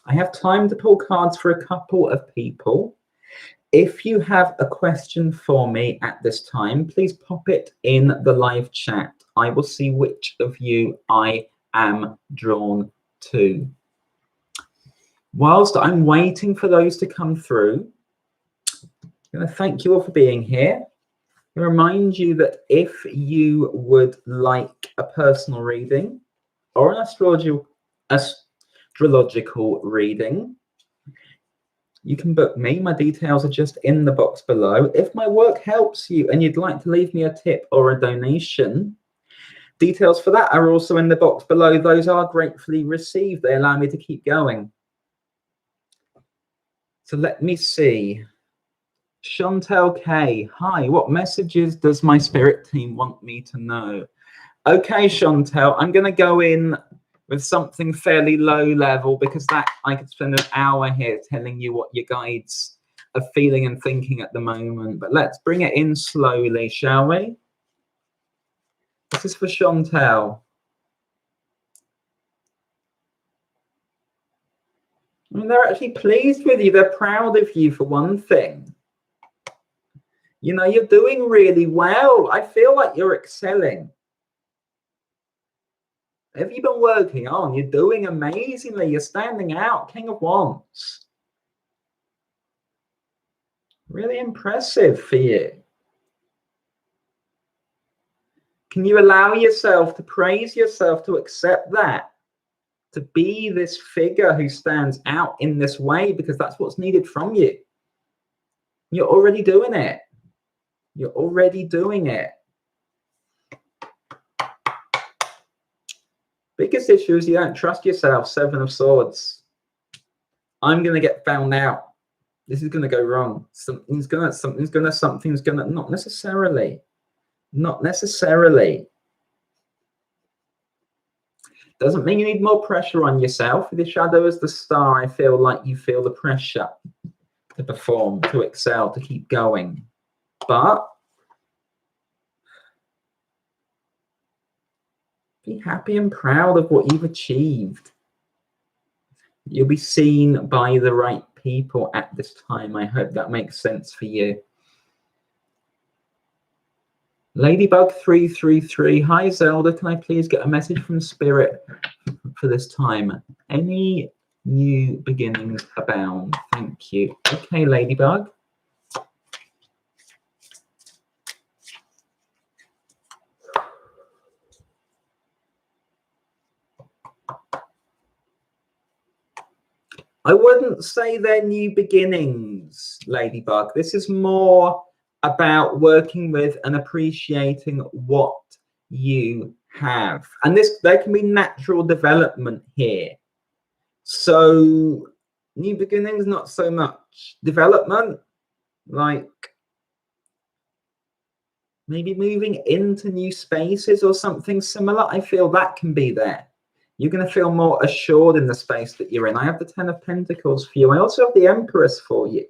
I have time to pull cards for a couple of people. If you have a question for me at this time, please pop it in the live chat. I will see which of you I am drawn to. Whilst I'm waiting for those to come through, I'm going to thank you all for being here. I remind you that if you would like a personal reading or an astrological reading, you can book me. My details are just in the box below. If my work helps you and you'd like to leave me a tip or a donation, Details for that are also in the box below. Those are gratefully received. They allow me to keep going. So let me see. Chantel K. Hi, what messages does my spirit team want me to know? Okay, Chantel, I'm going to go in with something fairly low level, because that I could spend an hour here telling you what your guides are feeling and thinking at the moment. But let's bring it in slowly, shall we? This is for Chantel. I mean, they're actually pleased with you. They're proud of you, for one thing. You know, you're doing really well. I feel like you're excelling. Have you been working on? You're doing amazingly. You're standing out. King of Wands. Really impressive for you. Can you allow yourself to praise yourself, to accept that? To be this figure who stands out in this way, because that's what's needed from you. You're already doing it. You're already doing it. Biggest issue is you don't trust yourself. 7 of Swords. I'm going to get found out. This is going to go wrong. Something's going to, not necessarily. Not necessarily. Doesn't mean you need more pressure on yourself. With the shadow as the star, I feel like you feel the pressure to perform, to excel, to keep going. But be happy and proud of what you've achieved. You'll be seen by the right people at this time. I hope that makes sense for you. Ladybug 333. Hi Zelda, can I please get a message from Spirit for this time? Any new beginnings abound? Thank you. Okay, Ladybug. I wouldn't say they're new beginnings, Ladybug. This is more about working with and appreciating what you have. And there can be natural development here. So new beginnings, not so much. Development, like maybe moving into new spaces or something similar. I feel that can be there. You're going to feel more assured in the space that you're in. I have the 10 of Pentacles for you. I also have the Empress for you.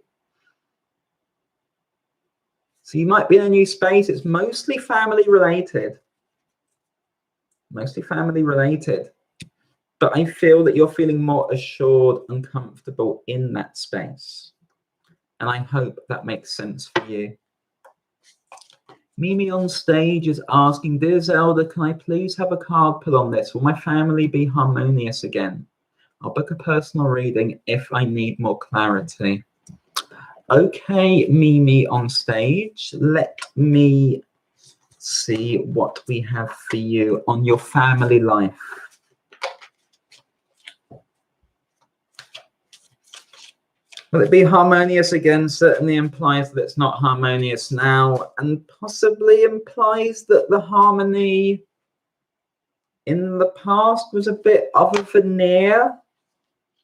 So you might be in a new space. It's mostly family related. Mostly family related. But I feel that you're feeling more assured and comfortable in that space. And I hope that makes sense for you. Mimi on stage is asking, Dear Zelda, can I please have a card pull on this? Will my family be harmonious again? I'll book a personal reading if I need more clarity. Okay, Mimi on stage. Let me see what we have for you on your family life. Will it be harmonious again? Certainly implies that it's not harmonious now, and possibly implies that the harmony in the past was a bit of a veneer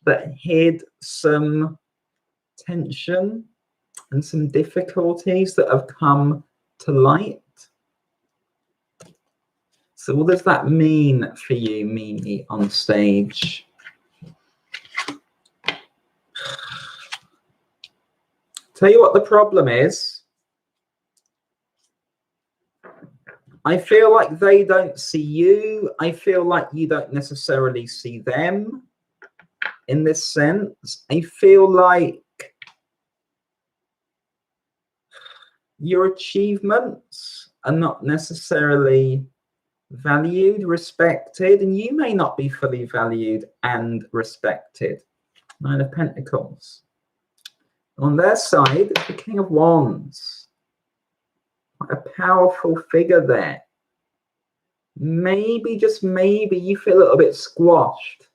that hid some tension and some difficulties that have come to light. So what does that mean for you, Mimi, on stage? Tell you what the problem is. I feel like they don't see you. I feel like you don't necessarily see them in this sense. I feel like your achievements are not necessarily valued, respected, and you may not be fully valued and respected. 9 of Pentacles. On their side, the King of Wands. A powerful figure there. Maybe, just maybe, you feel a little bit squashed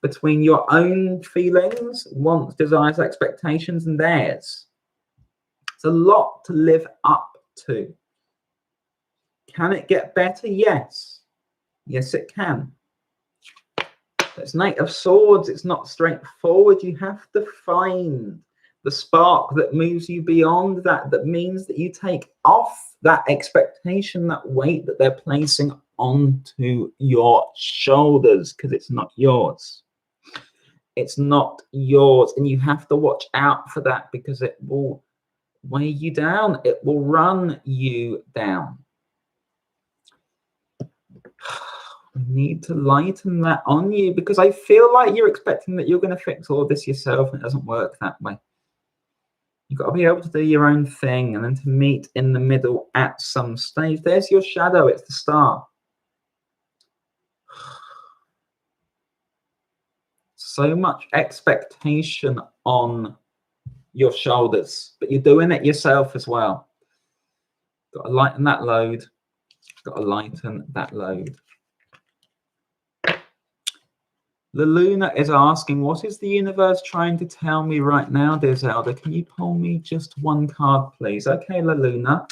between your own feelings, wants, desires, expectations, and theirs. It's a lot to live up to. Can it get better? Yes. Yes, it can. It's Knight of Swords. It's not straightforward. You have to find the spark that moves you beyond that, that means that you take off that expectation, that weight that they're placing onto your shoulders, because it's not yours. It's not yours. And you have to watch out for that, because it will weigh you down. It will run you down. I need to lighten that on you, because I feel like you're expecting that you're going to fix all this yourself, and it doesn't work that way. You've got to be able to do your own thing, and then to meet in the middle at some stage. There's your shadow. It's the star. So much expectation on your shoulders, but you're doing it yourself as well. Got to lighten that load. Got to lighten that load. The Luna is asking, what is the universe trying to tell me right now, dear Zelda? Can you pull me just one card, please? Okay, La Luna.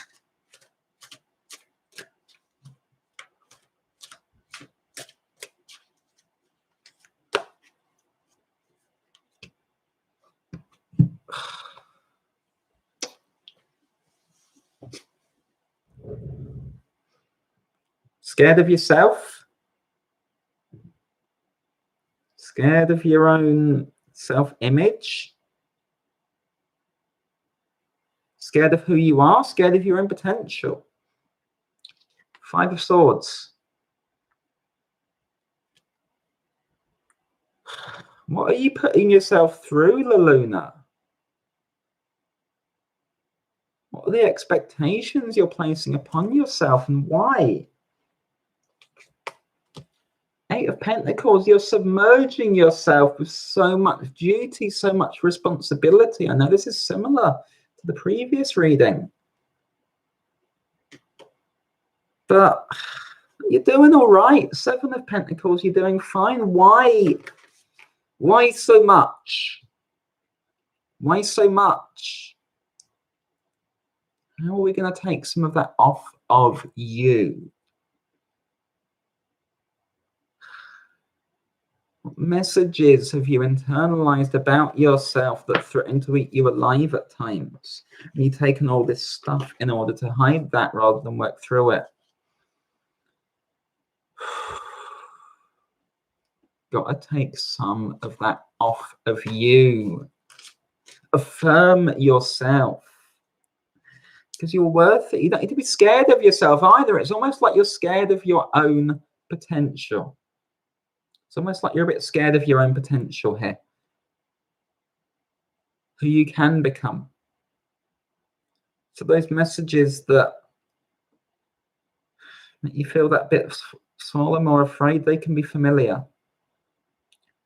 Scared of yourself? Scared of your own self-image? Scared of who you are? Scared of your own potential? Five of Swords. What are you putting yourself through, La Luna? What are the expectations you're placing upon yourself, and why? Eight of Pentacles, you're submerging yourself with so much duty, so much responsibility. I know this is similar to the previous reading, but you're doing all right. Seven of Pentacles, you're doing fine. Why? Why so much? Why so much? How are we going to take some of that off of you? What messages have you internalized about yourself that threaten to eat you alive at times? And you've taken all this stuff in order to hide that rather than work through it. Got to take some of that off of you. Affirm yourself, because you're worth it. You don't need to be scared of yourself either. It's almost like you're scared of your own potential. It's almost like you're a bit scared of your own potential here. Who you can become. So those messages that make you feel that bit smaller, more afraid, they can be familiar.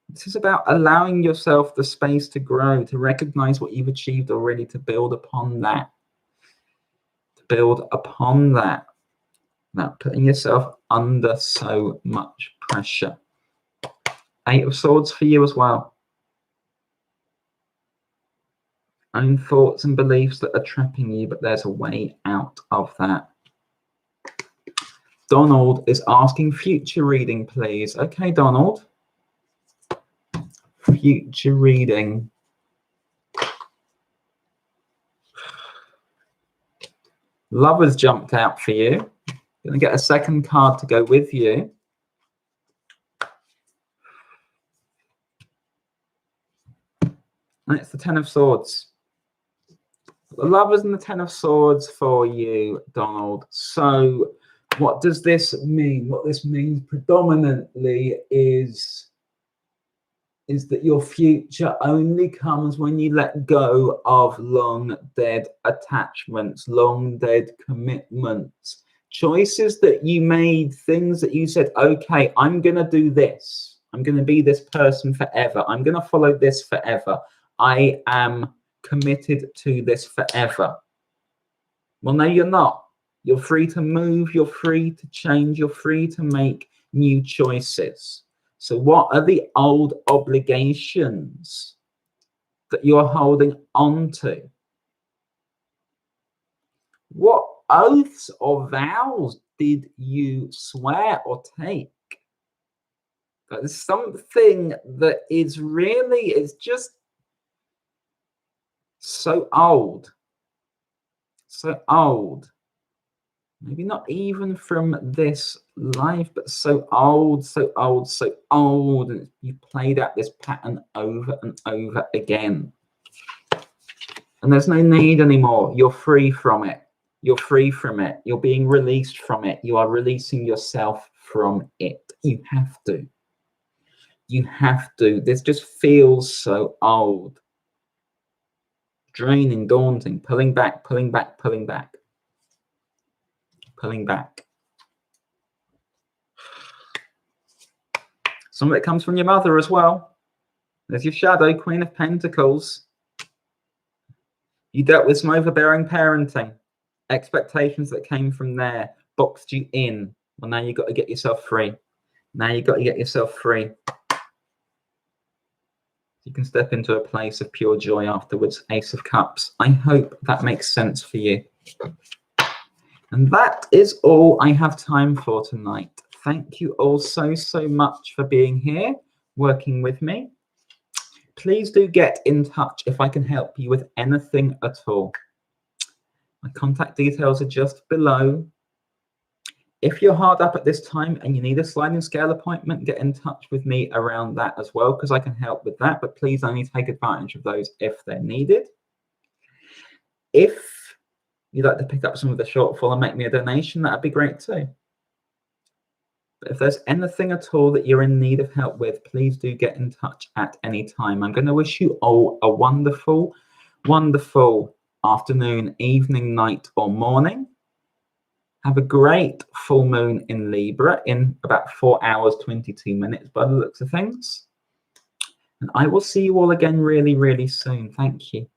This is about allowing yourself the space to grow, to recognize what you've achieved already, to build upon that. To build upon that. Not putting yourself under so much pressure. Eight of Swords for you as well. Own thoughts and beliefs that are trapping you, but there's a way out of that. Donald is asking future reading, please. Okay, Donald. Future reading. Lovers jumped out for you. Going to get a second card to go with you. And it's the Ten of Swords. The Lovers and the Ten of Swords for you, Donald. So what does this mean? What this means predominantly is that your future only comes when you let go of long dead attachments, long dead commitments, choices that you made, things that you said, okay, I'm going to do this. I'm going to be this person forever. I'm going to follow this forever. I am committed to this forever. Well, no, you're not. You're free to move. You're free to change. You're free to make new choices. So what are the old obligations that you're holding on to? What oaths or vows did you swear or take But there's something that is really, it's just so old. So old. Maybe not even from this life, but so old, so old, so old. And you played out this pattern over and over again. And there's no need anymore. You're free from it. You're free from it. You're being released from it. You are releasing yourself from it. You have to. You have to. This just feels so old. Draining, daunting, pulling back, pulling back, pulling back. Pulling back. Some of it comes from your mother as well. There's your shadow, Queen of Pentacles. You dealt with some overbearing parenting. Expectations that came from there boxed you in. Well, now you've got to get yourself free. Now you've got to get yourself free. You can step into a place of pure joy afterwards. Ace of Cups. I hope that makes sense for you. And that is all I have time for tonight. Thank you all so much for being here, working with me. Please do get in touch if I can help you with anything at all. My contact details are just below. If you're hard up at this time and you need a sliding scale appointment, get in touch with me around that as well, because I can help with that. But please only take advantage of those if they're needed. If you'd like to pick up some of the shortfall and make me a donation, that'd be great too. But if there's anything at all that you're in need of help with, please do get in touch at any time. I'm going to wish you all a wonderful, wonderful afternoon, evening, night, or morning. Have a great full moon in Libra in about 4 hours, 22 minutes by the looks of things. And I will see you all again really, really soon. Thank you.